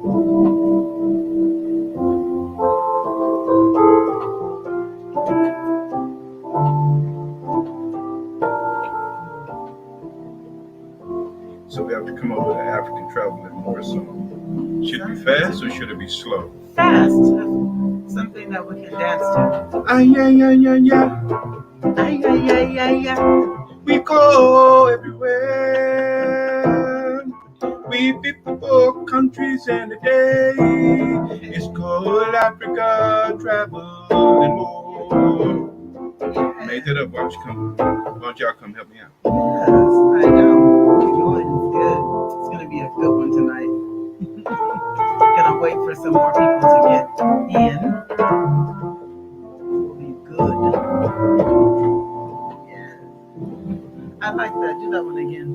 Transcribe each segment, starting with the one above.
So we have to come up with an African Travel and More song. Should it be fast or should it be slow? Fast. Something that we can dance to. Yeah. Yeah. We go everywhere. We pick the 4 countries and a day. It's called Africa Travel and More. Made that up. Why don't y'all come help me out? Yes, I know. Keep going. It's good. It's gonna be a good one tonight. Gonna wait for some more people to get in. It'll be good. Yeah. I like that. Do that one again.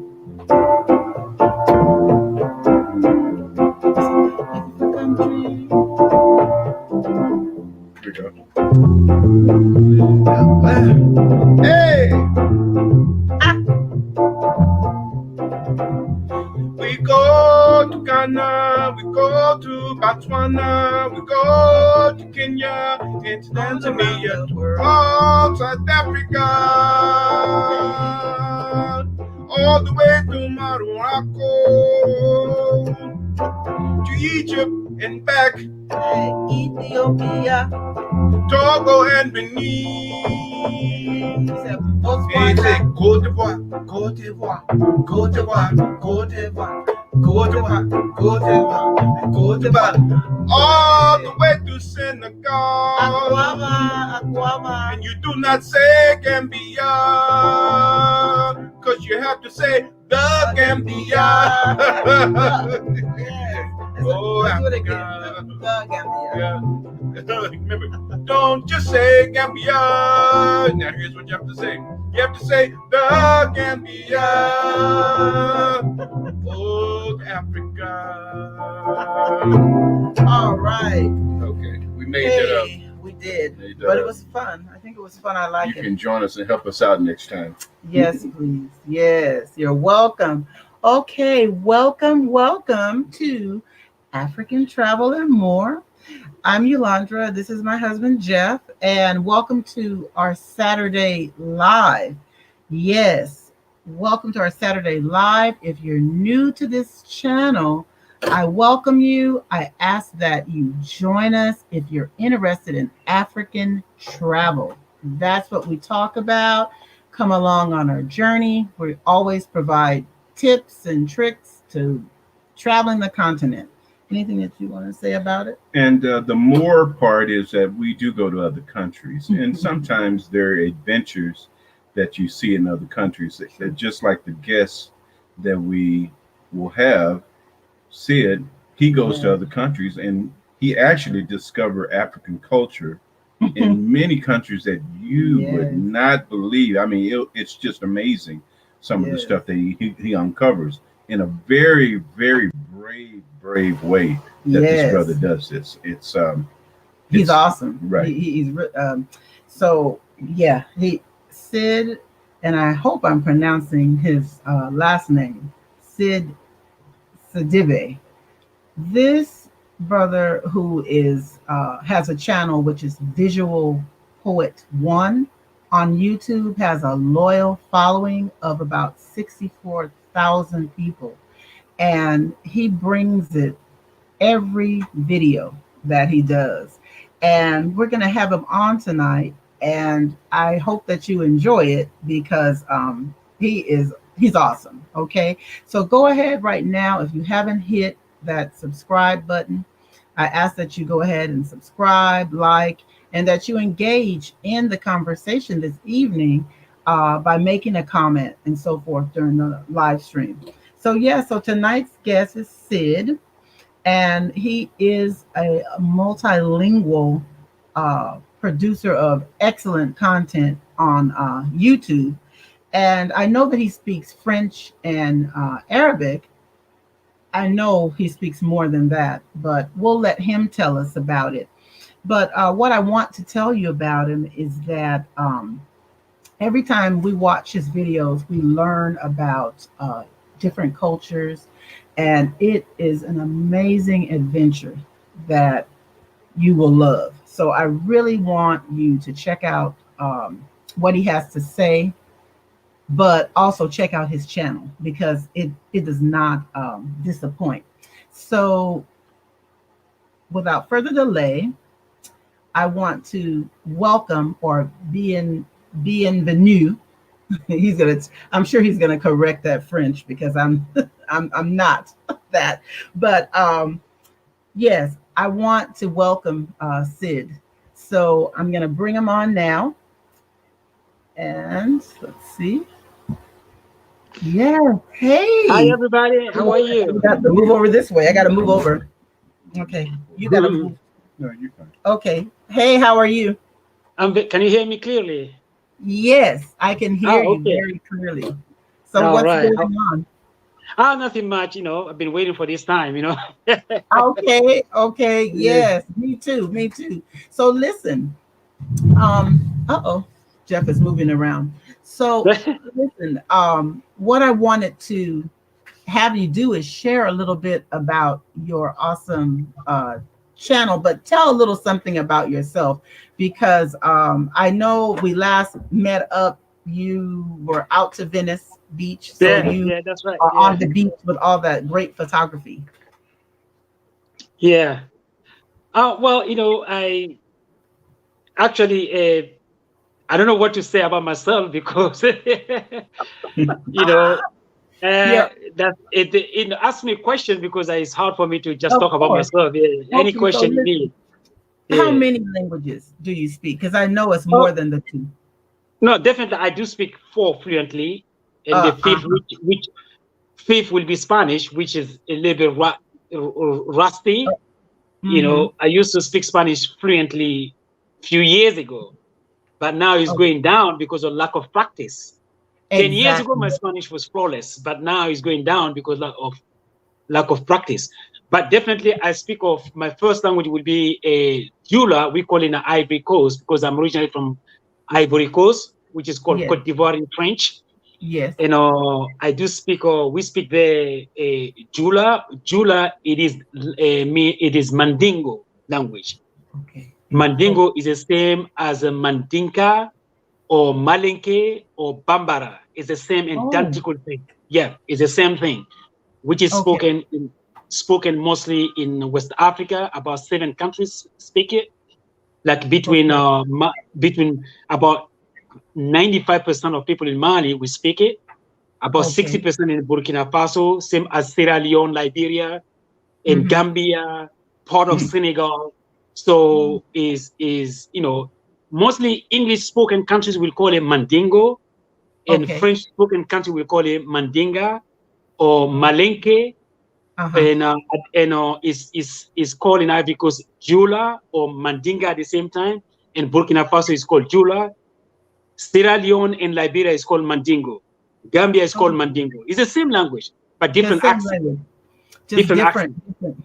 Here we go. Hey! We go to Ghana, we go to Botswana, we go to Kenya, and Tanzania, all South Africa, all the way to Morocco, to Egypt and back, Ethiopia, Togo and Benin. They say Côte d'Ivoire, Côte d'Ivoire, Côte d'Ivoire, Côte d'Ivoire, Côte d'Ivoire, Côte d'Ivoire, Côte d'Ivoire, all the way to Senegal. Aquama. And you do not say Gambia, cause you have to say the Gambia. Oh, Africa. The Gambia. Yeah. Remember, don't just say Gambia. Now here's what you have to say. You have to say the Gambia. Oh, Africa. All right. Okay, we made that up. We did, but it was fun. I think it was fun. I like it. You can join us and help us out next time. Yes, please. Yes, you're welcome. Okay, welcome to African Travel and More. I'm Yolandra. This is my husband, Jeff, and welcome to our Saturday Live. Yes, welcome to our Saturday Live. If you're new to this channel, I welcome you. I ask that you join us if you're interested in African travel. That's what we talk about. Come along on our journey. We always provide tips and tricks to traveling the continent. Anything that you want to say about it? And the more part is that we do go to other countries, and sometimes there are adventures that you see in other countries that just like the guests that we will have, Sid, he goes to other countries and he actually discovered African culture in many countries that you would not believe. I mean, it's just amazing some of the stuff that he uncovers in a very, very brave way that this brother does this. He's awesome, right? Sid, and I hope I'm pronouncing his last name, Sid Sidibe. This brother who is has a channel which is Visual Poet One on YouTube, has a loyal following of about 64,000 people. And he brings it every video that he does. And we're going to have him on tonight. And I hope that you enjoy it because he's awesome. Okay. So go ahead right now. If you haven't hit that subscribe button, I ask that you go ahead and subscribe, like, and that you engage in the conversation this evening by making a comment and so forth during the live stream. So tonight's guest is Sid, and he is a multilingual producer of excellent content on YouTube. And I know that he speaks French and Arabic. I know he speaks more than that, but we'll let him tell us about it. But what I want to tell you about him is that every time we watch his videos, we learn about different cultures, and it is an amazing adventure that you will love. So I really want you to check out what he has to say, but also check out his channel because it does not disappoint. So without further delay, I want to welcome or bienvenue. He's gonna. I'm sure he's gonna correct that French because I'm I'm not that. But yes, I want to welcome Sid. So I'm gonna bring him on now, and let's see. Yeah. Hi, Hey. everybody. How are You you? got to move over this way. I got to move over. Okay. You got to move. No, you're fine. Okay. Hey, how are you? Can you hear me clearly? Yes, I can hear Oh, you okay. very clearly. So All what's right. going on? Nothing much. I've been waiting for this time. Okay, okay, Yeah. yes, me too, me too. So listen, uh-oh, Jeff is moving around. So listen, what I wanted to have you do is share a little bit about your awesome channel, but tell a little something about yourself because I know we last met up. You were out to Venice Beach, so Yeah, you yeah, that's right. are on Yeah, the beach with all that great photography. yeah. Well, I actually, I don't know what to say about myself because, you know, Yeah, that it ask me a question because it's hard for me to just of talk about course. myself. Yeah. Any Okay, so question you listen, need. how Yeah. many languages do you speak? Because I know it's Oh, more than the two. no, definitely. I do speak four fluently, and the fifth, Uh-huh. which fifth will be Spanish, which is a little bit rusty. Mm-hmm. I used to speak Spanish fluently a few years ago, but now it's Okay. going down because of lack of practice. 10 years ago, Exactly. my Spanish was flawless, but now it's going down because of lack of practice. But definitely, I speak of my first language will be a Jula. We call it an Ivory Coast because I'm originally from Ivory Coast, which is called Yes. Cote d'Ivoire in French. Yes. I do speak, or we speak the Jula. Jula, it is Mandingo language. Okay. Oh, Mandingo is the same as a Mandinka or Malinke or Bambara. It's the same oh, identical thing. Yeah, it's the same thing, which is okay. spoken mostly in West Africa. About 7 countries speak it. Like Okay. between about 95% of people in Mali we speak it. About Okay. 60% in Burkina Faso, same as Sierra Leone, Liberia, in Mm-hmm. Gambia, part of Senegal. So is mostly English spoken countries will call it Mandingo, and Okay. French spoken country will call it Mandinga or Malenke, Uh-huh. and is called in Ivory Coast Jula or Mandinga at the same time, and Burkina Faso is called Jula. Sierra Leone and Liberia is called Mandingo. Gambia is Oh, called Mandingo. It's the same language, but the different same accent. language, just Different different. accent. Different.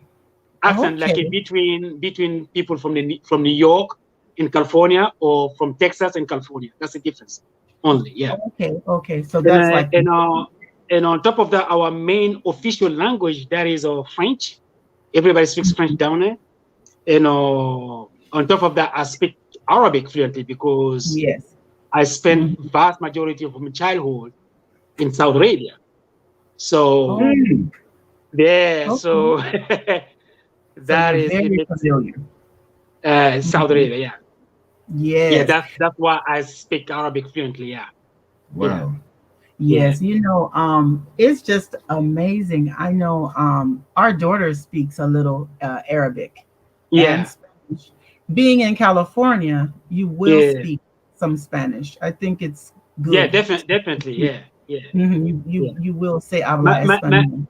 Accent Okay. like between people from New York in California or from Texas and California. That's the difference only. Yeah. Okay. Okay. So And that's like and on top of that, our main official language that is French. Everybody speaks French down there. And on top of that, I speak Arabic fluently because yes. I spent Mhm. vast majority of my childhood in Saudi Arabia. So Oh, yeah, okay. so So that you're is a very bit familiar. Saudi Mhm. Arabia. Yeah, yeah. Yes. That's why I speak Arabic fluently. Yeah, yeah, Wow. yeah, Yes, it's just amazing. I know our daughter speaks a little Arabic and yeah, Spanish. Being in California, you will yeah, speak some Spanish. I think it's yeah. good. Definitely. Yeah, yeah, Mhm. You yeah. you will say habla My my my, español.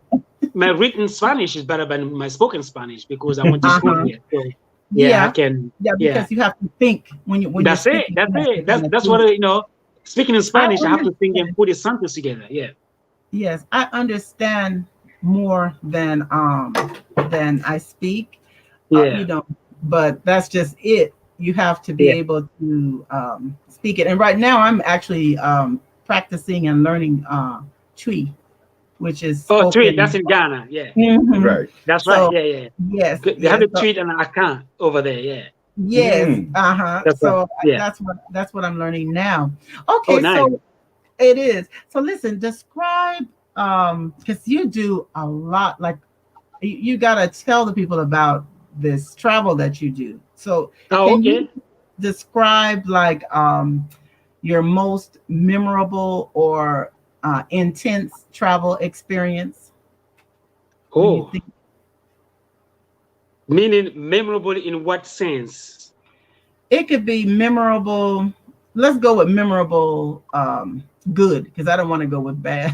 my written Spanish is better than my spoken Spanish because I went to school Uh-huh. here. So yeah, I Yeah, can. yeah, Yeah, because you have to think when you're that's it. speaking. That's You have to it. kind of That's think. what Speaking in I Spanish, I have to think and understand. put a sentence together. Yeah, Yes, I understand more than I speak. yeah, But that's just it. You have to be yeah. able to speak it. And right now, I'm actually practicing and learning Twi. which is Oh, tweet. That's spoken. in Ghana. Yeah, Mhm. Right. that's right. So Yeah, yeah. yes, They have yes, a tweet and an account over there. Yeah, yes. Mm. that's right. So Yeah. that's what I'm learning now. Oh, Okay, nice. so it is. So listen, describe because you do a lot. Like you gotta tell the people about this travel that you do. So Oh, can you okay. describe like your most memorable or intense travel experience? Do you Oh, think meaning memorable in what sense? it could be memorable? Let's go with memorable good because I don't want to go with bad.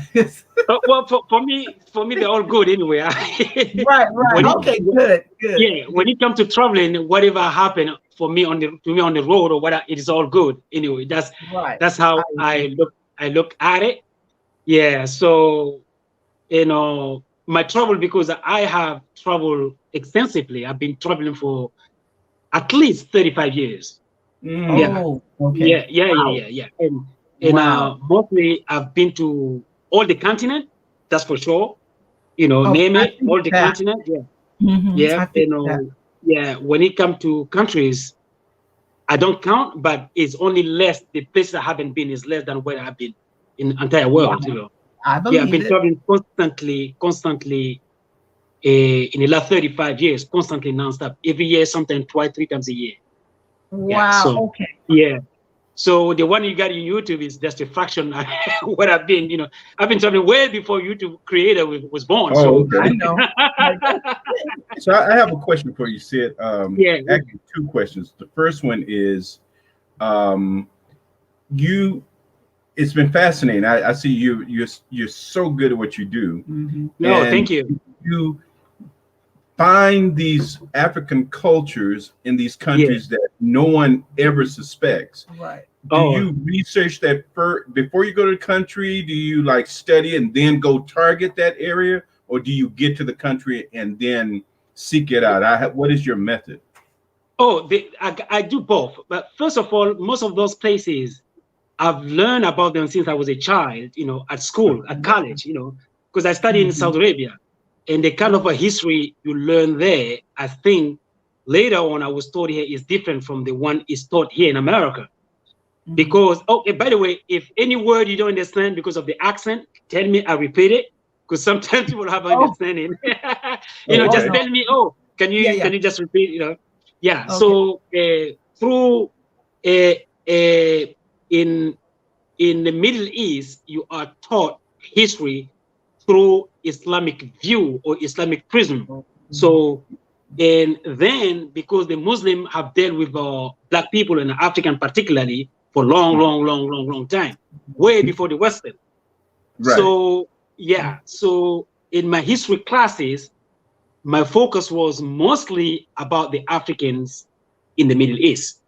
Well, for me, they're all good anyway. Right, right. when it, Okay, good, good, yeah, good. when it comes to traveling, whatever happened for me on the road or whatever, it is all good anyway. Right. That's I how agree. I look at it. Yeah. So my travel, because I have traveled extensively. I've been traveling for at least 35 years. Mm. Yeah. Oh, okay. Wow. Yeah. And Wow. mostly I've been to all the continent. That's for sure. Okay, Name I it, think all the that. continent. Yeah. Yeah. I think that. Yeah. When it comes to countries, I don't count, but it's only less. The places I haven't been is less than where I've been in the entire Wow. world. I Yeah, I've believe been it. traveling constantly in the last 35 years, constantly nonstop. Every year, sometimes twice, three times a year. Yeah. Wow. So Okay. yeah. So the one you got on YouTube is just a fraction of what I've been. I've been traveling way before YouTube creator was born. Oh, So I okay. know. Like, So I have a question for you, Sid. yeah. Actually, two questions. The first one is, um, you. It's been fascinating. I see you're so good at what you do, No, and thank you. you find these African cultures in these Yeah. countries that no one ever suspects. right. Do Oh, you research that first before you go to the country? Do you like study and then go target that area, or do you get to the country and then seek it out? What is your method? I do both. But first of all, most of those places I've learned about them since I was a child, at school, at college, because I studied in Mhm. Saudi Arabia. And the kind of a history you learn there, I think later on I was taught here is different from the one is taught here in America. Because, by the way, if any word you don't understand because of the accent, tell me, I repeat it. Because sometimes people have Oh, understanding. Oh, oh Just okay. no. tell me, oh, can Yeah, you yeah. can you just repeat, Yeah. Okay. So through uh, uh, in the Middle East, you are taught history through Islamic view or Islamic prism. So, and then because the Muslim have dealt with Black people and African particularly for long time, way before the Western. Right. So, yeah. So in my history classes, my focus was mostly about the Africans in the Middle East.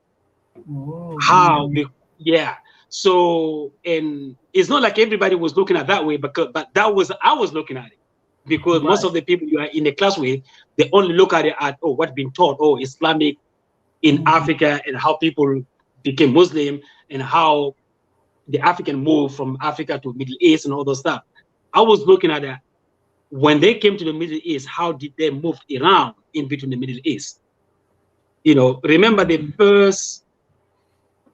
Oh, How yeah. So, and it's not like everybody was looking at that way, but that was I was looking at it, because most right. of the people you are in the class with, they only look at it at what's been taught, Islamic in Africa, and how people became Muslim, and how the African moved from Africa to Middle East and all those stuff. I was looking at that when they came to the Middle East. How did they move around in between the Middle East? Remember the first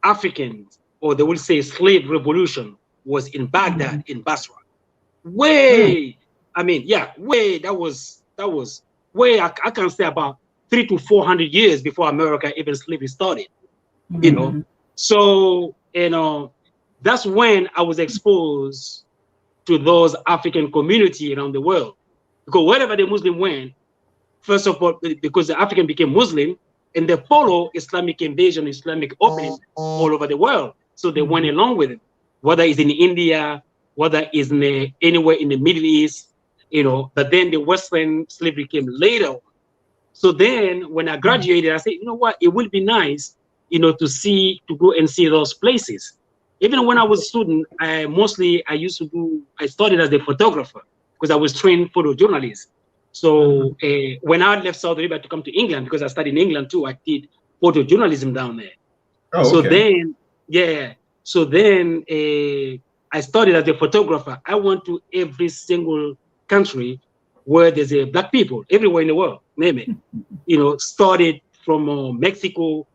Africans, or they will say slave revolution, was in Baghdad, in Basra. Way, I mean, yeah, way, that was way, I can say about 300 to 400 years before America even slavery started, you know. So, that's when I was exposed to those African community around the world. Because wherever the Muslim went, first of all, because the African became Muslim, and they follow Islamic invasion, Islamic opening all over the world. So they went along with it, whether it's in India, whether it's anywhere in the Middle East, but then the Western slavery came later. So then when I graduated, I said, you know what, it would be nice, to go and see those places. Even when I was a student, I studied as a photographer because I was trained photojournalist. So when I left Saudi Arabia to come to England, because I studied in England too, I did photojournalism down there. Oh, So okay. then, yeah. So then I started as a photographer. I went to every single country where there's a black people, everywhere in the world, name it. You know, started from Mexico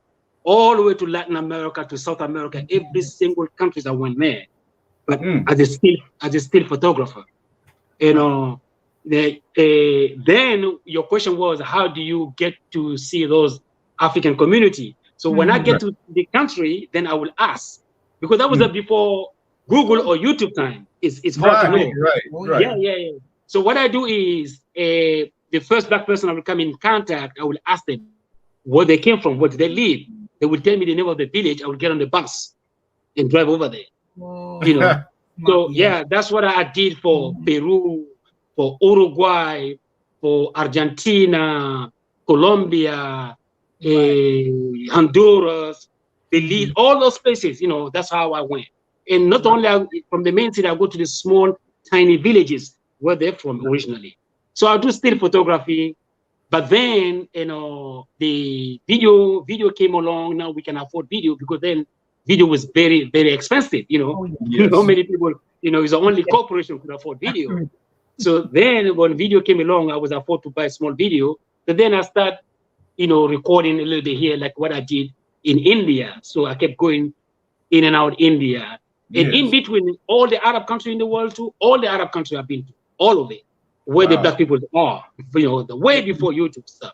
all the way to Latin America to South America, every single country I went there. But as a still photographer, you know, then your question was, how do you get to see those African community? So when I get to the country, then I will ask, because that was before Google or YouTube time. It's hard to know. Right. Yeah. So what I do is, the first black person I will come in contact, I will ask them where they came from, where they live. They will tell me the name of the village. I will get on the bus and drive over there. Whoa. You know. So yeah, that's what I did for Peru, for Uruguay, for Argentina, Colombia, Honduras, Belize, all those places. You know, that's how I went. And not only from the main city, I go to the small, tiny villages where they're from originally. So I do still photography, but then, you know, the video came along. Now we can afford video, because then video was very, very expensive. You know, how many people, you know, it's the only corporation could afford video. So then when video came along, I was afford to buy a small video. But then I start, you know, recording a little bit here, like what I did in India. So I kept going in and out India. And in between all the Arab countries in the world too, all the Arab countries I've been to, all of it, where the black people are, you know, the way before YouTube stuff.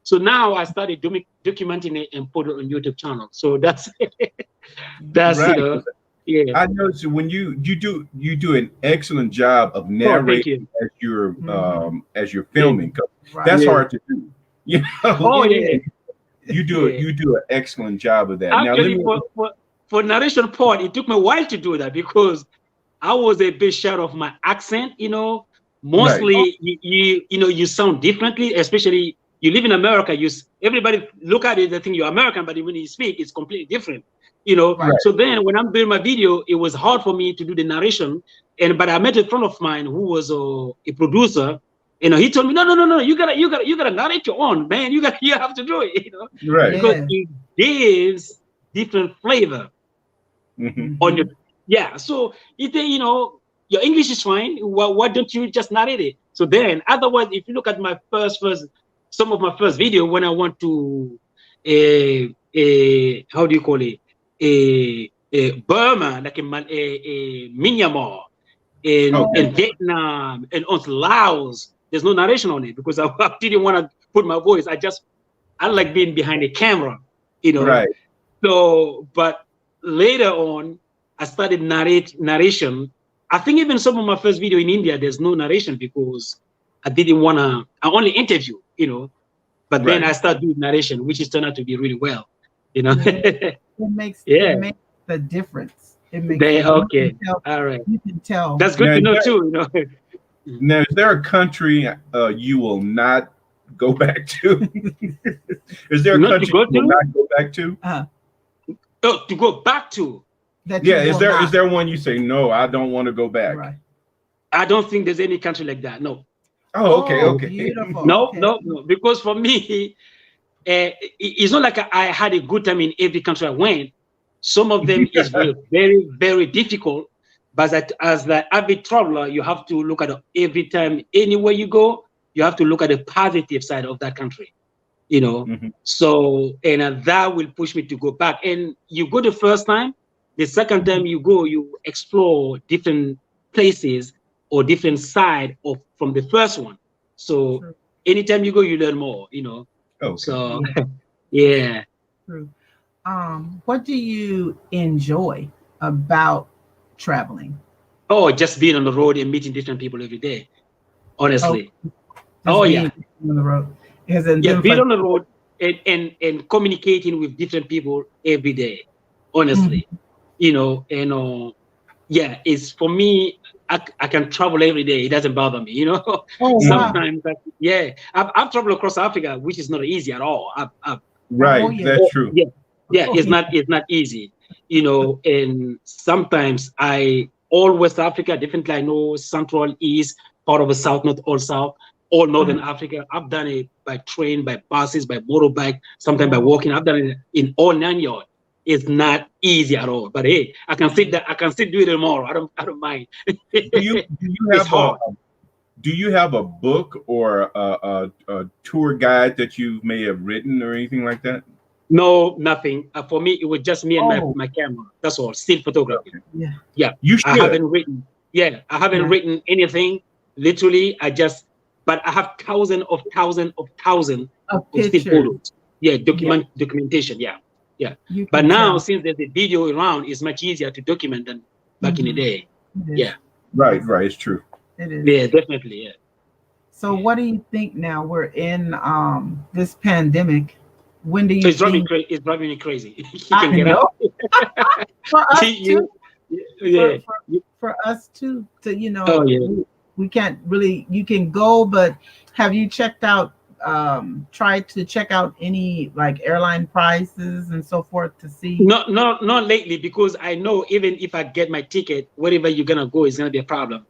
So now I started documenting it and put it on YouTube channel. So that's Right. you know, yeah. I noticed when you do an excellent job of narrating as you're filming. That's hard to do. You know? You do an excellent job of that. Actually, now, for narration part, it took me a while to do that, because I was a bit sure of my accent. You know, mostly you know, you sound differently, especially you live in America. Everybody look at it, they think you're American, but when you speak, it's completely different. You know, so then when I'm doing my video, it was hard for me to do the narration. But I met a friend of mine who was a producer. You know, he told me, no, you gotta narrate your own, man. You have to do it. You know, because it gives different flavor on your. So if they, you know, your English is fine. Why don't you just narrate it? So then, otherwise, if you look at my some of my first video when I went to how do you call it? Burma, like in Myanmar, in Vietnam, and also Laos. There's no narration on it, because I didn't want to put my voice. I like being behind the camera, you know. Right. So, but later on, I started narration. I think even some of my first video in India, there's no narration, because I didn't want to. I only interview, you know. But then I started doing narration, which has turned out to be really well, you know. It makes the difference. It makes all right. You can tell. That's good to know too, you know. Now, is there a country you will not go back to? Is there a country you will not go back to? To go back to? Is there one you say, no, I don't want to go back? Right. I don't think there's any country like that. No. Oh, okay. Beautiful. No, because for me, it's not like I had a good time in every country I went. Some of them is very, very difficult. But as the avid traveler, you have to look at every time, anywhere you go, you have to look at the positive side of that country, you know. So, and that will push me to go back. And you go the first time, the second time you go, you explore different places or different side from the first one. So anytime you go, you learn more, you know. So yeah. True. What do you enjoy about traveling? Oh, just being on the road and meeting different people every day. Honestly. On the road. Being on the road and communicating with different people every day. Honestly. You know, and it's for me, I can travel every day. It doesn't bother me, you know. Sometimes I've traveled across Africa, which is not easy at all. That's true. It's not easy, you know. And sometimes all West Africa, definitely I know Central, East, part of the South, not all South, all Northern Africa. I've done it by train, by buses, by motorbike, sometimes by walking. I've done it in all 9 yards. is not easy at all. But hey, I can sit that. I can still do it tomorrow. I don't mind. Do you It's have a hard. do you have a book or a tour guide that you may have written or anything like that? No, nothing. For me, it was just me and Oh. my camera. That's all. Still photography. Okay. Yeah. You I should. haven't written. Yeah, I haven't Yeah. written anything. Literally, but I have thousands of Of still pictures. photos. Yeah, documentation. Yeah. You But can now, tell. since there's a video around, it's much easier to document than back in the day. It is. Yeah. Right, it's true. It is. Yeah, definitely. Yeah. So what do you think now? We're in this pandemic. When do you So it's driving think it's driving me crazy. You I can get know. out. for us You- too? yeah. For us too, to Oh, yeah. we can't really, you can go, but have you checked out tried to check out any like airline prices and so forth to see? Not lately, because I know even if I get my ticket, wherever you're gonna go is gonna be a problem.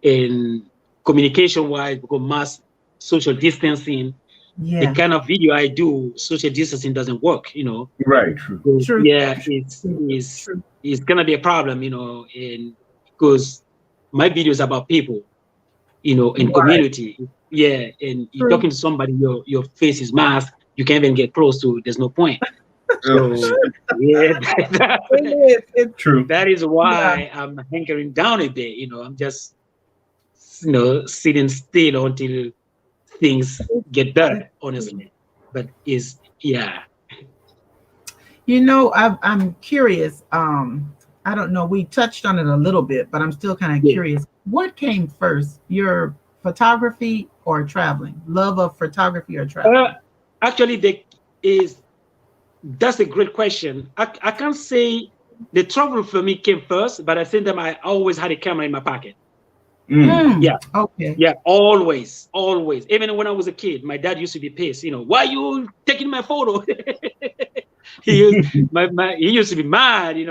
In communication wise, because mass social distancing, the Yeah. kind of video I do, social distancing doesn't work. Right, true. True. Yeah, True. it's gonna be a problem. And because my video is about people, in Right. community. Yeah, and you're True. talking to somebody, your face is masked, you can't even get close to. There's no point. So yeah, It's True. that is why I'm hankering down a bit. I'm just sitting still until things get better. Honestly, but I'm curious. I don't know. We touched on it a little bit, but I'm still kind of Yeah. curious. What came first, your photography or traveling? Love of photography or traveling? Actually, that's a great question. I can't say the travel for me came first, but at the same time, I always had a camera in my pocket. Yeah. Okay. Yeah, always. Even when I was a kid, my dad used to be pissed. Why you taking my photo? he used to be mad. He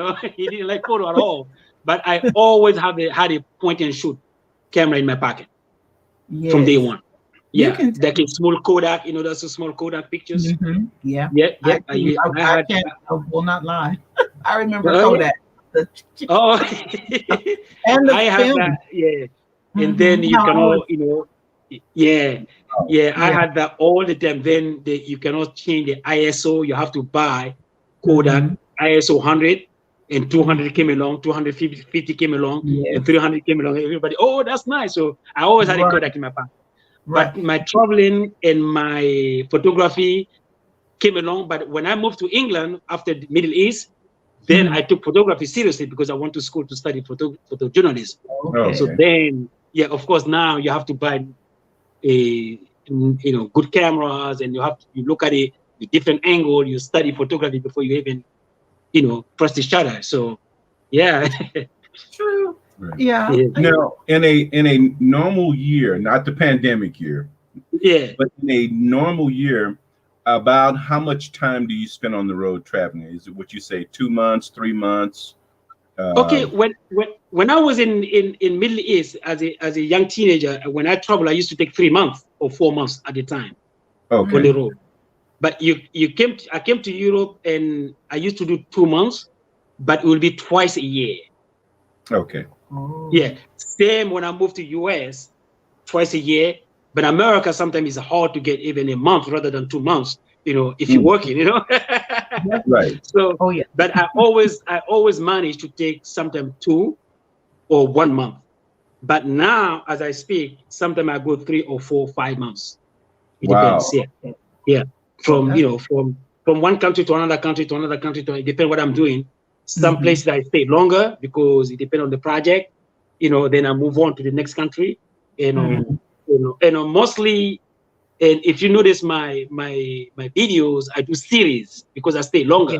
didn't like photo at all. But I always had a point and shoot camera in my pocket from day one. You Yeah, can like a small Kodak. Those are small Kodak pictures. Mhm. Yeah. Yeah. I will not lie. I remember Oh, Kodak. Oh, And the I have film. that. Yeah. And Mhm. then you How cannot, old- yeah. I Yeah. had that all the time. Then you cannot change the ISO. You have to buy Kodak Mhm. ISO 100, and 200 came along, 250 came along, Yes. and 300 came along. Everybody, oh, that's nice. So I always had a Right. Kodak in my pocket. Right. But my traveling and my photography came along. But when I moved to England after the Middle East, then I took photography seriously because I went to school to study photojournalism. Okay. So then, of course, now you have to buy good cameras, and you look at it the different angle. You study photography before you even press the shutter. So yeah. True. Right. Yeah. Now, in a normal year, not the pandemic year, Yeah. but in a normal year, about how much time do you spend on the road traveling? Is it what you say, 2 months, 3 months? Okay, when I was in Middle East as a young teenager, when I traveled, I used to take 3 months or 4 months at a time on the Okay. road. But I came to Europe, and I used to do 2 months, but it will be twice a year. Okay. Oh. Yeah, same when I moved to US, twice a year. But America sometimes it's hard to get even a month rather than 2 months. If you're working, Right. So, Oh yeah. but I always manage to take sometimes 2 or 1 month. But now, as I speak, sometimes I go 3 or 4, 5 months. It Wow. depends. Yeah. From from one country to another country to another country. It depends what I'm doing. Some places I stay longer because it depends on the project. Then I move on to the next country. Mostly. And if you notice my videos, I do series because I stay longer.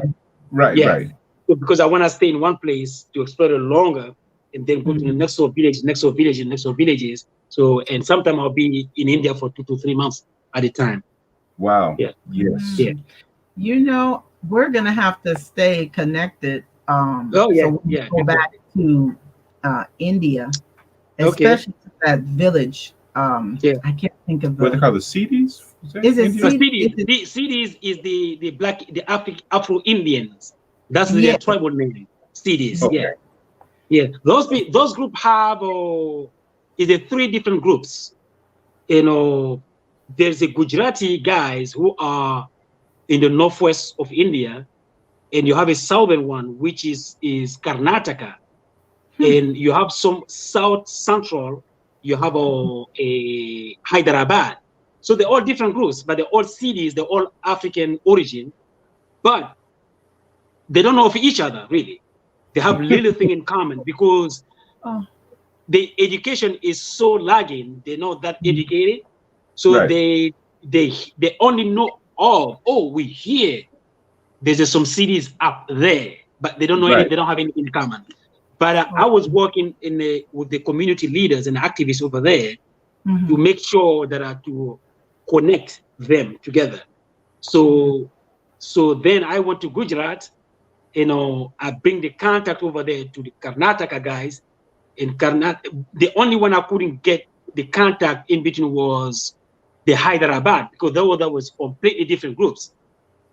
Right. Yeah. Right. So because I want to stay in one place to explore it longer, and then go to the next door village, next door village, next door villages. So, and sometimes I'll be in India for 2 to 3 months at a time. Wow. Yeah. Yes. Yeah. We're gonna have to stay connected. Oh yeah. So we go back to India, especially to that village. Yeah. I can't think of What they the call the CDs? Is it So Sid? Sidis is the black, the Afro Indians. That's Yeah. their tribal name. Sidis, Yeah. yeah, yeah. Those groups have is a 3 different groups. You know, there's a Gujarati guys who are in the northwest of India, and you have a southern one which is Karnataka, and you have some south central. You have a Hyderabad. So they're all different groups, but they're all cities. They're all African origin, but they don't know of each other really. They have little thing in common because Oh. the education is so lagging. They're not that educated, so Right. they only know we hear there's some cities up there, but they don't know any. Right. They don't have anything in common. But I was working with the community leaders and activists over there to make sure that to connect them together. So then I went to Gujarat. You know, I bring the contact over there to the Karnataka guys. In Karnataka, the only one I couldn't get the contact in between was the Hyderabad, because that was completely different groups.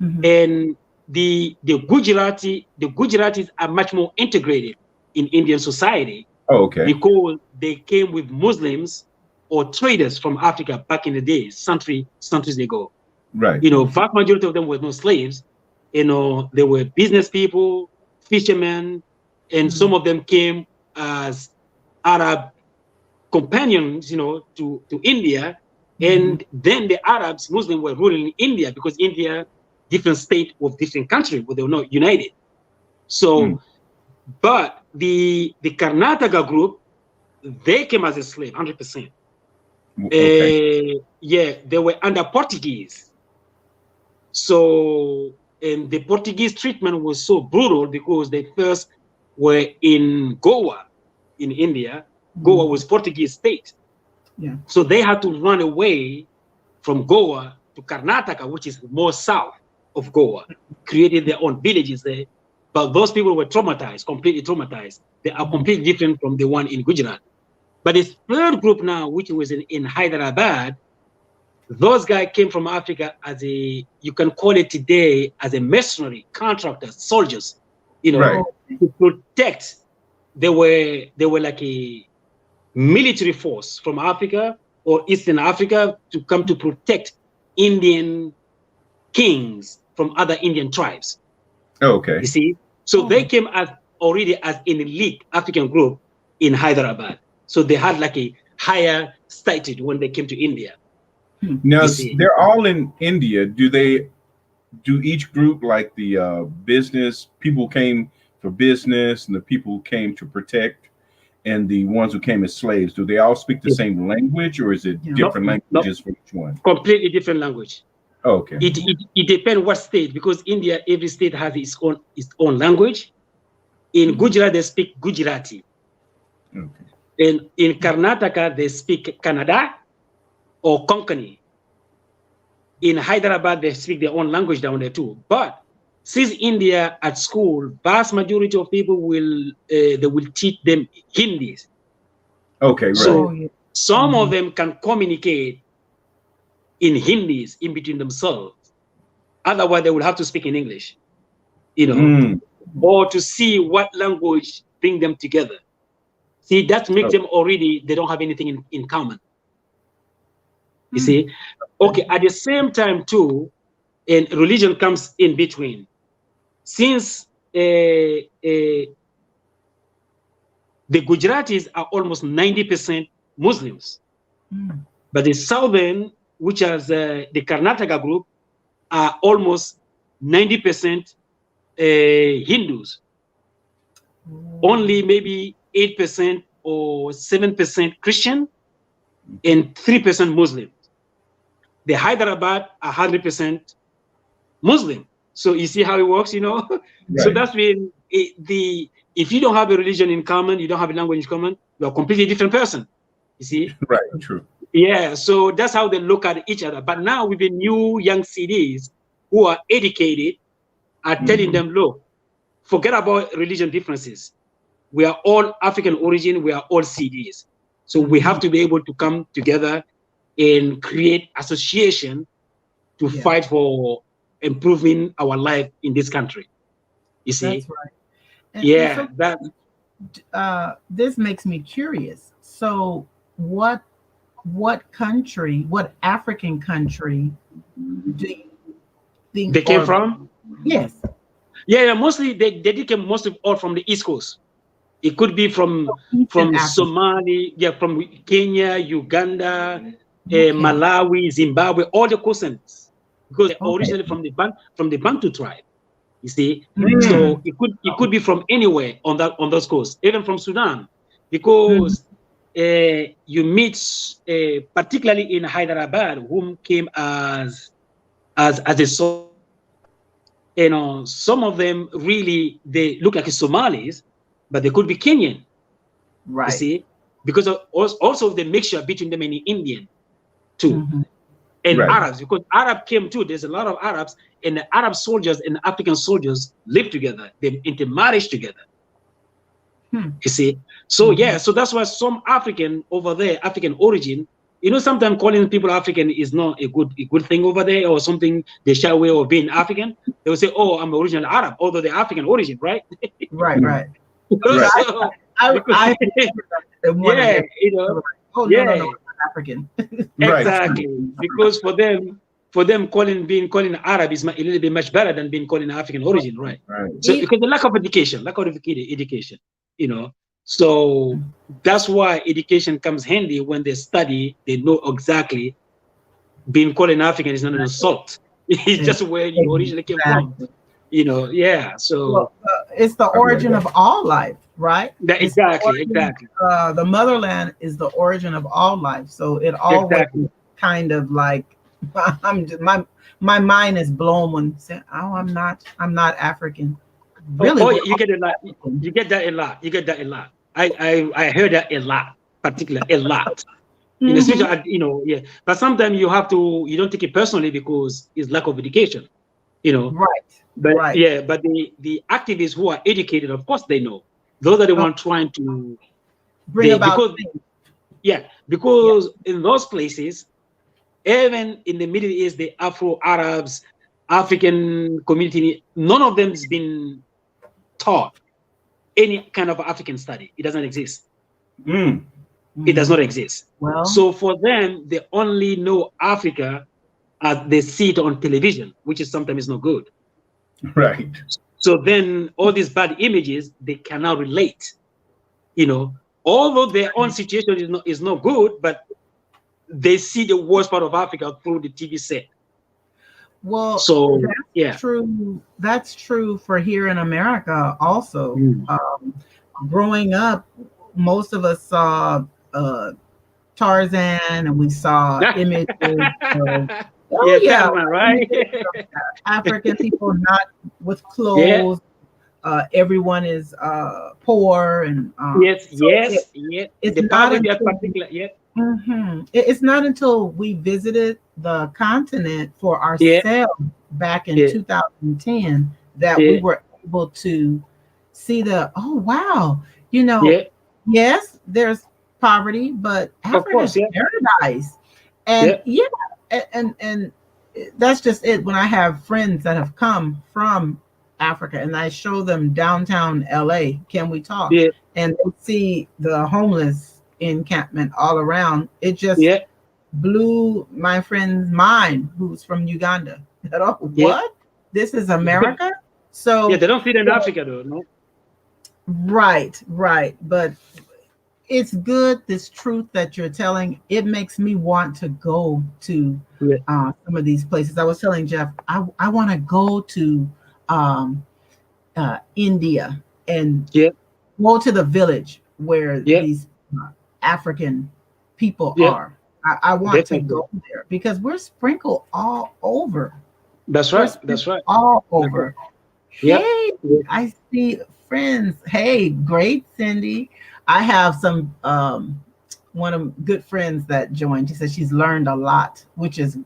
And the Gujaratis are much more integrated in Indian society. Oh, okay. Because they came with Muslims or traders from Africa back in the days, centuries ago. Right. You know, vast majority of them were no slaves. You know, they were business people, fishermen, and some of them came as Arab companions, you know, to India. And then the Arabs, Muslims were ruling India because India, different state of different country, but they were not united. So, but the Karnataka group, they came as a slave, 100%. Okay. Yeah, they were under Portuguese. So, and the Portuguese treatment was so brutal because they first were in Goa, in India. Goa was Portuguese state. Yeah. So they had to run away from Goa to Karnataka, which is more south of Goa, created their own villages there. But those people were traumatized, completely traumatized. They are completely different from the one in Gujarat. But this third group now, which was in Hyderabad, those guys came from Africa as you can call it today as a mercenary, contractors, soldiers, you know, to protect. They were like a military force from Africa or Eastern Africa to come to protect Indian kings from other Indian tribes. Okay. You see? So they came already as an elite African group in Hyderabad. So they had like a higher status when they came to India. Now they're all in India. Do each group, like the business people came for business and the people who came to protect and the ones who came as slaves, do they all speak the same language, or is it different languages for each one? Completely different language. Okay. It depends what state, because India, every state has its own language. In Gujarat, they speak Gujarati. Okay. And in Karnataka, they speak Kannada or Konkani. In Hyderabad, they speak their own language down there too. But since India at school, vast majority of people will teach them Hindi. Okay, right. So some of them can communicate in Hindi in between themselves. Otherwise, they will have to speak in English, you know, or to see what language bring them together. See, that makes them already, they don't have anything in common. You see? Okay, at the same time too, and religion comes in between. Since the Gujaratis are almost 90% Muslims, but the southern, which is the Karnataka group, are almost 90% Hindus. Only maybe 8% or 7% Christian and 3% Muslim. The Hyderabad are 100% Muslim. So you see how it works, you know? Right. So that's when if you don't have a religion in common, you don't have a language in common, you're a completely different person. You see? Right, true. Yeah, so that's how they look at each other. But now with the new young CDs who are educated, are telling them, look, forget about religion differences. We are all African origin, we are all CDs. So we have to be able to come together and create association to fight for improving our life in this country. You see? That's right. And so, this makes me curious. So what country, what African country do you think they came from? Yes. Yeah, mostly they came mostly all from the East Coast. It could be from Somalia, from Kenya, Uganda, Malawi, Zimbabwe, all the coastlands, because they're originally from the Bantu tribe. You see, so it could be from anywhere on those coasts, even from Sudan, because you meet particularly in Hyderabad, whom came as a soldier. You know, some of them really they look like Somalis, but they could be Kenyan. Right. You see, because of also the mixture between them and the Indian too, and Arabs, because Arab came too. There's a lot of Arabs, and the Arab soldiers and the African soldiers live together. They intermarriage together. You see, so so that's why some African over there, African origin. You know, sometimes calling people African is not a good thing over there, or something they shy away of being African. They will say, "Oh, I'm original Arab," although they're African origin, right? Right. I you know, oh no, I'm African. Exactly, because for them being called Arab is a little bit much better than being called African origin, right? So because the lack of education, you know. So that's why education comes handy when they study. They know exactly being called an African is not an insult. It's just where you originally came from. You know, So it's the origin of all life, right? Exactly. The motherland is the origin of all life. So it always kind of like my mind is blown when saying, "Oh, I'm not African." Really? You get a lot. You get that a lot. I heard that a lot, particularly a lot. In especially, you know, But sometimes you don't take it personally because it's lack of education, you know. Right. But but the activists who are educated, of course, they know. Those are the ones trying to bring about because in those places, even in the Middle East, the Afro-Arabs, African community, none of them has been taught any kind of African study. It doesn't exist. It does not exist. Well, so for them, they only know Africa as they see it on television, which is sometimes not good. Right. So then all these bad images, they cannot relate. You know, although their own situation is not good, but they see the worst part of Africa through the TV set. Well, so that's true. That's true for here in America also. Growing up, most of us saw Tarzan, and we saw images of right? African people not with clothes. Everyone is poor, and it's the poverty is particular. It's not until we visited the continent for ourselves back in 2010 that we were able to see oh wow, you know, yes, there's poverty, but Africa is paradise, and and that's just it. When I have friends that have come from Africa and I show them downtown LA, can we talk? And they see the homeless encampment all around. It just blew my friend's mind, who's from Uganda. What? This is America? So they don't fit in Africa though, no? Right. But it's good, this truth that you're telling. It makes me want to go to some of these places. I was telling Jeff, I want to go to India and go to the village where these African people are. I want to go there because we're sprinkled all over. That's right. All over. Hey, I see friends. Hey, great, Cindy. I have some one of good friends that joined. She says she's learned a lot, which is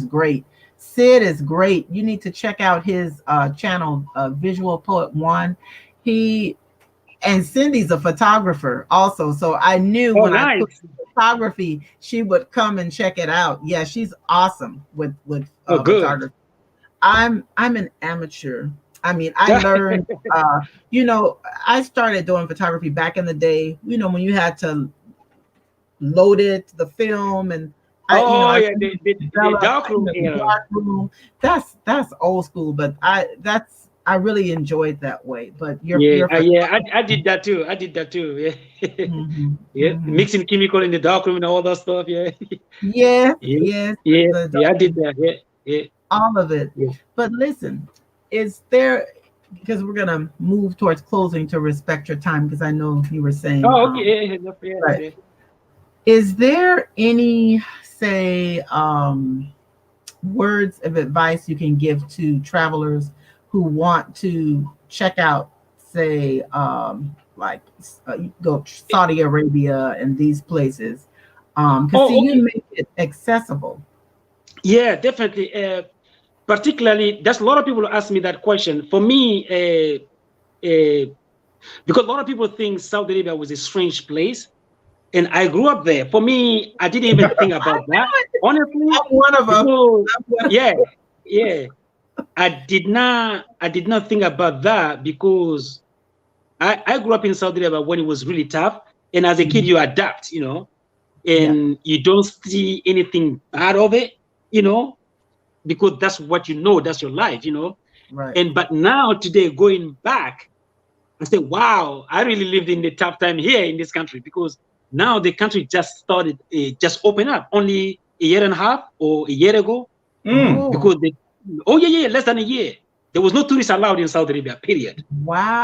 great. Sid is great. You need to check out his channel, Visual Poet One. He And Cindy's a photographer also, so I knew Oh, when I put nice. photography, she would come and check it out. Yeah, she's awesome with Oh, good. photography. I'm an amateur. I mean, I learned. You know, I started doing photography back in the day. You know, when you had to load it, the film, and Oh, I yeah, the developed dark in room the era. dark room. That's old school, but I really enjoyed that way. But Yeah, you're for I did that too. I did that too. Yeah, hmm yeah, mixing chemical in the dark room and all that stuff. Yeah, yes, yeah, yes, yeah, the yeah. I did that. Yeah, yeah, all of it. yeah. But listen, is there, because we're gonna move towards closing to respect your time, because I know you were saying, Oh, okay. Yeah, yeah, yeah, right. yeah. Is there any, say, words of advice you can give to travelers who want to check out, say, like go Saudi Arabia and these places? Because see, Oh, you okay. make it accessible. Yeah, definitely. Particularly, there's a lot of people who ask me that question. For me, because a lot of people think Saudi Arabia was a strange place, and I grew up there. For me, I didn't even think I about that, know it. honestly, I'm one of them. because I'm one of yeah, yeah, I did not think about that because I grew up in Saudi Arabia when it was really tough, and as a kid, them. you adapt, you know, Yeah, and you don't see anything bad of it, you know, because that's what you know, that's your life, you know. right. And but now today, going back, I say, wow, I really lived in the tough time here in this country because now the country just started, just open up only a year and a half or a year ago Mm. Oh, because oh yeah, less than a year. There was no tourists allowed in Saudi Arabia, period.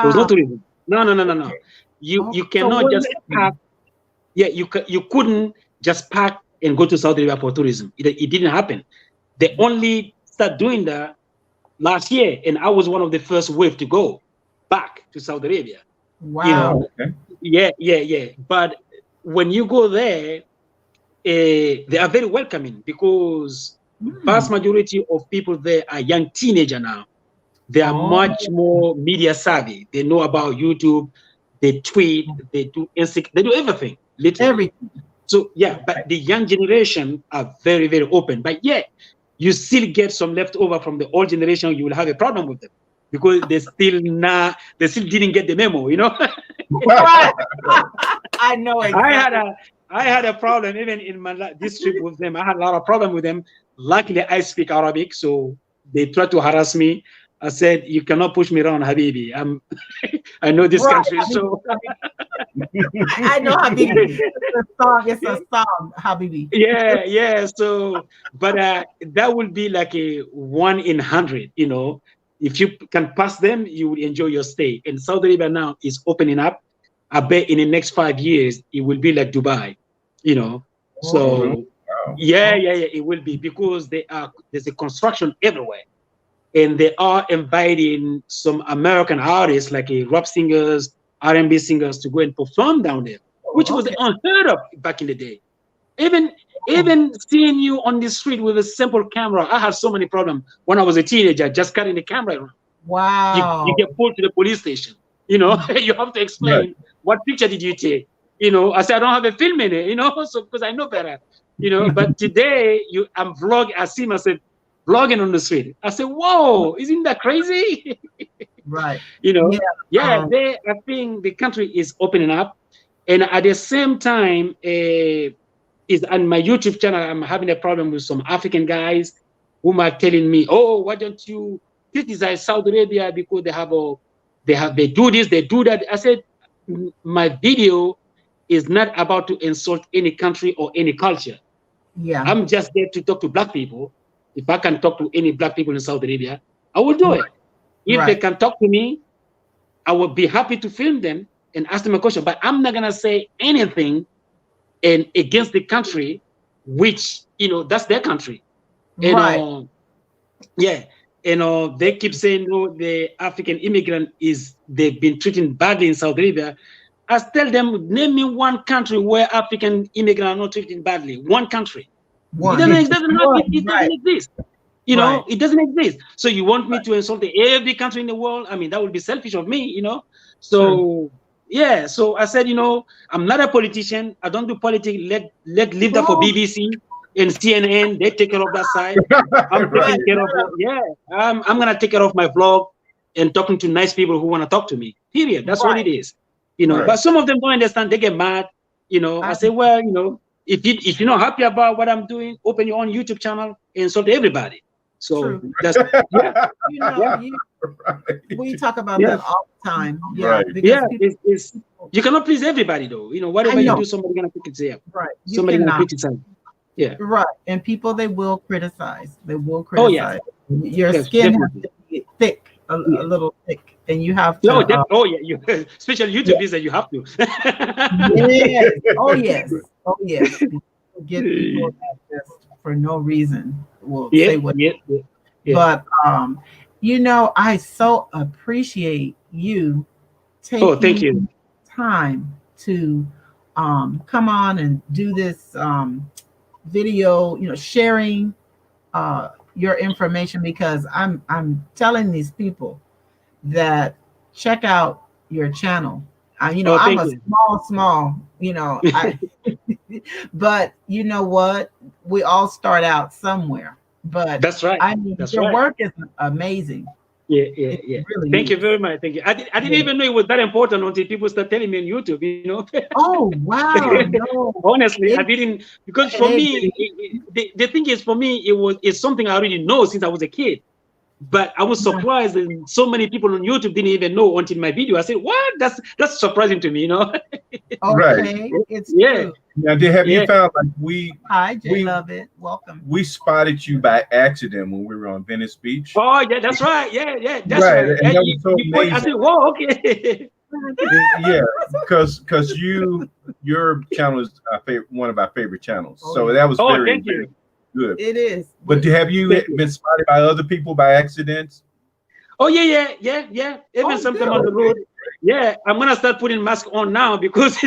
There was no wow. tourism. No, no, no, no, no. Okay. You So cannot what just park. happened? Yeah, you couldn't just park and go to Saudi Arabia for tourism. It didn't happen. They only start doing that last year, and I was one of the first wave to go back to Saudi Arabia. You know, Wow. Oh, okay. yeah. But when you go there, they are very welcoming because vast Hmm. majority of people there are young teenager now. They are Oh, much more media savvy. They know about YouTube. They tweet. They do Instagram. They do everything literally. everything. So yeah, but the young generation are very, very open. But yeah, you still get some leftover from the old generation. You will have a problem with them because they still didn't get the memo. You know, Right. I know I had exactly. a I had a problem even in this trip with them. I had a lot of problem with them. Luckily, I speak Arabic, so they tried to harass me. I said, "You cannot push me around, Habibi. I know this Right. country, Habibi. so." I know Habibi. It's a song. It's a song, Habibi. Yeah. So, but that would be like a 1 in 100. You know, if you can pass them, you will enjoy your stay. And Saudi Arabia now is opening up. I bet in the next 5 years it will be like Dubai. You know, Oh, so Wow. yeah, it will be because there's a construction everywhere, and they are inviting some American artists like rap singers, R&B singers to go and perform down there, which was okay. unheard of back in the day. Even Oh, even seeing you on the street with a simple camera, I had so many problems when I was a teenager just carrying the camera around. You wow. get pulled to the police station. You know, you have to Right. explain what picture did you take. You know, I said I don't have a film in it. You know, so because I know better. You know, but today I'm vlog. I see myself vlogging on the street. I said, "Whoa, isn't that crazy?" Right. You Yeah. know, yeah. Um, I think the country is opening up, and at the same time, is on my YouTube channel. I'm having a problem with some African guys who are telling me, "Oh, why don't you criticize Saudi Arabia because they do this, they do that?" I said, my video is not about to insult any country or any culture. yeah. I'm just there to talk to black people. If I can talk to any black people in Saudi Arabia, I will do Right. it. If they Right. can talk to me, I will be happy to film them and ask them a question. But I'm not gonna say anything and against the country, which that's their country. And Right. yeah, and they keep saying no, the African immigrant they've been treated badly in Saudi Arabia. I tell them, name me one country where African immigrants are not treated badly. One country. It One. doesn't. It doesn't have. One. It doesn't Right. exist. Right. It doesn't exist. So you want me Right. to insult every country in the world? I mean, that would be selfish of me. True. So yeah. So I said, I'm not a politician. I don't do politics. Leave that for BBC and CNN. They take care of that side. I'm taking care of I'm gonna take care of my vlog and talking to nice people who want to talk to me. Period. That's all it is. But some of them don't understand. They get mad. I say, well, if you're not happy about what I'm doing, open your own YouTube channel and insult everybody. So that's we talk about that all the time. Because you cannot please everybody though. Whatever you do, somebody's gonna criticize. Right. Somebody's gonna criticize. Yeah. Right. And people, they will criticize. They will criticize. Oh, yeah. Your skin has to be thick, a little thick, and you have to. Especially YouTube is that you have to. Yes. Oh yes. Oh yes. Get people that just for no reason will say what. But I so appreciate you taking time to come on and do this video, sharing your information, because I'm telling these people that check out your channel. I'm a small, but you know what? We all start out somewhere. But that's right. Your work is amazing. Yeah. Really Thank you very much. Thank you. I didn't even know it was that important until people start telling me on YouTube. Oh wow! No. Honestly, I didn't, because for me, the thing is, for me, it's something I already know since I was a kid. But I was surprised that so many people on YouTube didn't even know until my video. I said, "What? That's surprising to me, Okay, it's true. Now, have you found Hi, Jay, love it. Welcome. We spotted you by accident when we were on Venice Beach. Oh yeah, that's right. Yeah, that's right. And that was so amazing. I said, "Whoa, okay." Yeah, because your channel is one of our favorite channels. So that was very good. It is. But have you been spotted by other people by accidents? Oh yeah. Even sometime on the road. Yeah, I'm gonna start putting mask on now because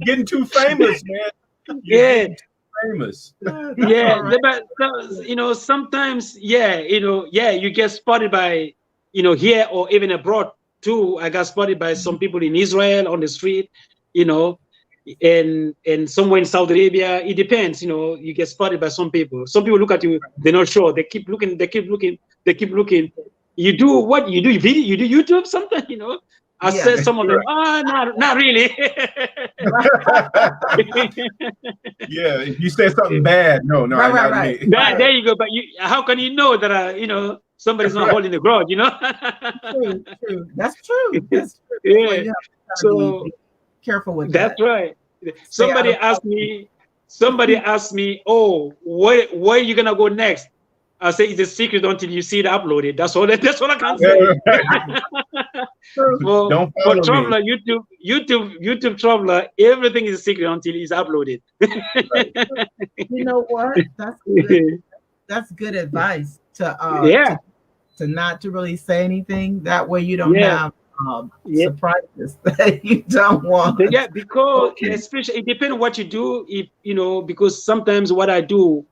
getting too famous, man. You're too famous. But sometimes, you get spotted by, here or even abroad too. I got spotted by some people in Israel on the street, and somewhere in Saudi Arabia. It depends, you get spotted by some people. Some people look at you, they're not sure. They keep looking. You do what? You do video? You do YouTube something? I said some of them, not really. Yeah, you said something bad. No, right. There you go. But how can you know that somebody's not holding the grudge? True. That's true. Yeah. So be careful with that. That's right. Somebody asked me, oh, where are you gonna go next? I say it's a secret until you see it uploaded. That's all I can say. For Traveler, YouTube Traveler, everything is a secret until it's uploaded. You know what? That's good. That's good advice to not to really say anything. That way you don't have surprises that you don't want. Yeah, because especially it depends on what you do. If because sometimes what I do,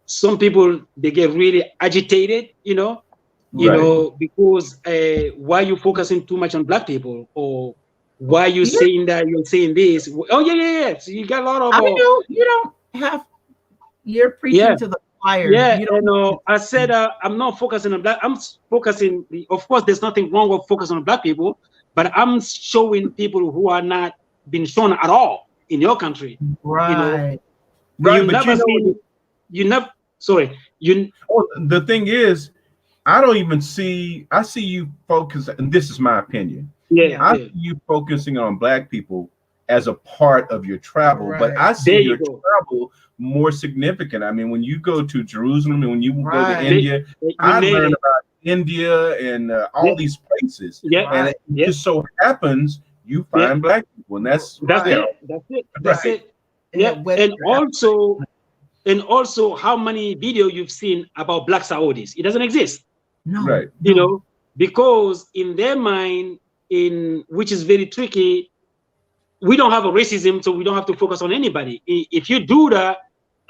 some people they get really agitated, because why you focusing too much on Black people, or why you saying that you're saying this? Oh yeah. So you got a lot of. You don't have. You're preaching to the choir. Yeah, I said I'm not focusing on Black. I'm focusing. Of course, there's nothing wrong with focusing on Black people, but I'm showing people who are not being shown at all in your country. Right. The thing is, I don't even see. I see you focus, and this is my opinion. I see you focusing on Black people as a part of your travel, but I see your travel more significant. I mean, when you go to Jerusalem and when you go to India, I learn about India and all these places. And it just so happens you find Black people, and that's it. Yeah, and also how many videos you've seen about Black Saudis. It doesn't exist. No. Right. Because in their mind, which is very tricky, we don't have a racism, so we don't have to focus on anybody. If you do that,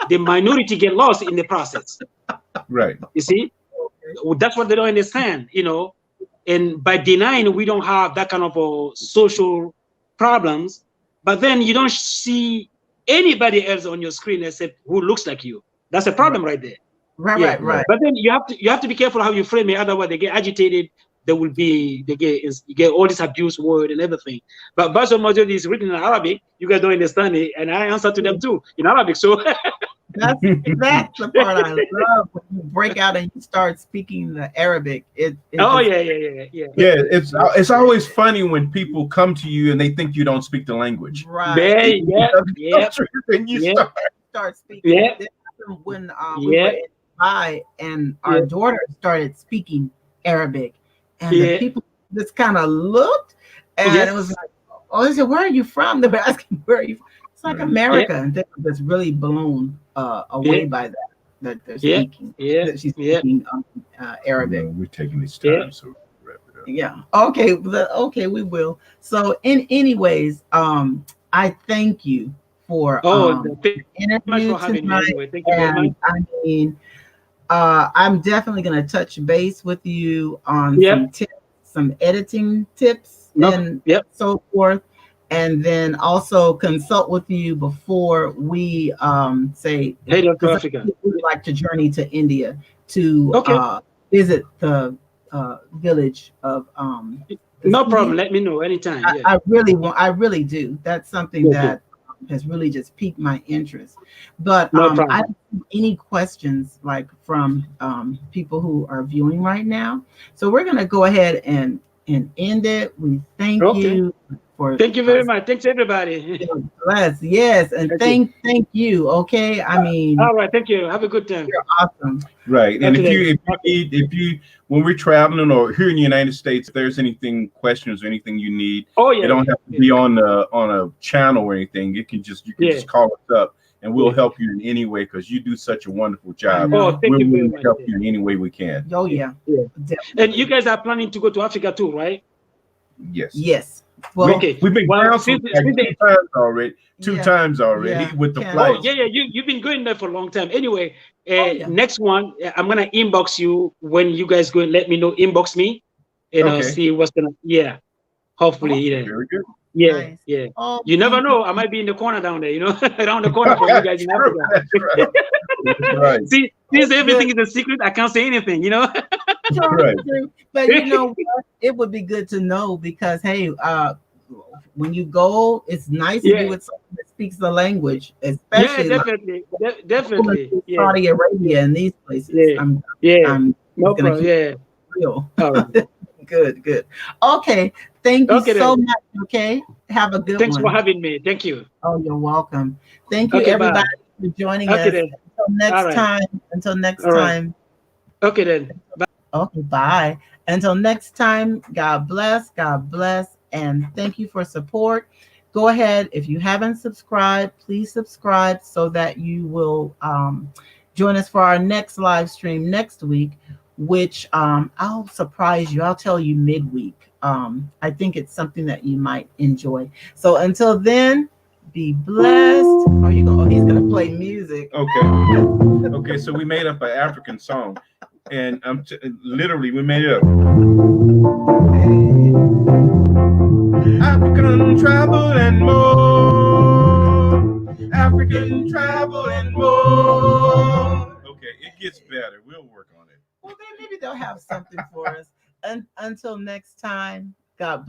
the minority get lost in the process. Right. You see? That's what they don't understand, And by denying we don't have that kind of social problems, but then you don't see anybody else on your screen except who looks like you. That's a problem right there. Right. But then you have to be careful how you frame it. Otherwise, they get agitated. You get all this abuse word and everything. But Basul Majid is written in Arabic. You guys don't understand it, and I answer to them too in Arabic. So that's the part I love when you break out and you start speaking the Arabic. Yeah. It's always funny when people come to you and they think you don't speak the language. Right. And you start speaking. Yeah. When we were in Dubai and our daughter started speaking Arabic, and the people just kind of looked, and it was like, "Oh, they said, where are you from?" They were asking, "Where are you from?" It's like America, and they were just really blown away by that they're speaking. That she's speaking Arabic. We're taking this time, so wrap it up. Yeah. Okay, we will. So, anyways, I thank you for interview tonight. Thank you very much. I mean, I'm definitely going to touch base with you on some tips, some editing tips, and so forth, and then also consult with you before we say, hey, Dr. Africa, we would like to journey to India to visit the village of no problem. Let me know anytime. I really do. That's something that has really just piqued my interest. But I don't have any questions like from people who are viewing right now. So we're gonna go ahead and end it. We thank you for thank you very much. Thanks everybody. Bless. Yes, and thank you. Okay. I mean, all right, thank you. Have a good time. You're awesome. Right. And if you when we're traveling or here in the United States, if there's anything, questions or anything you need, you don't have to be on a channel or anything. You can just call us up and we'll help you in any way because you do such a wonderful job. Thank you very much. Help you in any way we can. Oh yeah. And you guys are planning to go to Africa too, right? Yes. Well, we've been canceled two times already with the flight. You've been going there for a long time. Anyway, next one, I'm gonna inbox you when you guys go and let me know. Inbox me, and see what's gonna. Hopefully, Very good. Nice. Oh, you never know. I might be in the corner down there. Around the corner from you guys in Africa. That's right. See, since everything is a secret, I can't say anything. Right. But it would be good to know because hey, when you go, it's nice to be with someone that speaks the language, especially definitely. Saudi Arabia and these places. No problem. Real. Good. Okay. Thank you so much. Okay. Have a good one. Thanks for having me. Thank you. Oh, you're welcome. Thank you, everybody, for joining us. Then. Until next time. Okay, then. Bye. Okay, bye. Until next time, God bless, and thank you for support. Go ahead. If you haven't subscribed, please subscribe so that you will join us for our next live stream next week, which I'll surprise you. I'll tell you midweek. I think it's something that you might enjoy. So until then, be blessed. He's gonna play music. Okay. So we made up an African song, and literally we made it up. African travel and more. African travel and more. Okay, it gets better. We'll work on it. Well, then maybe they'll have something for us. Until next time, God bless.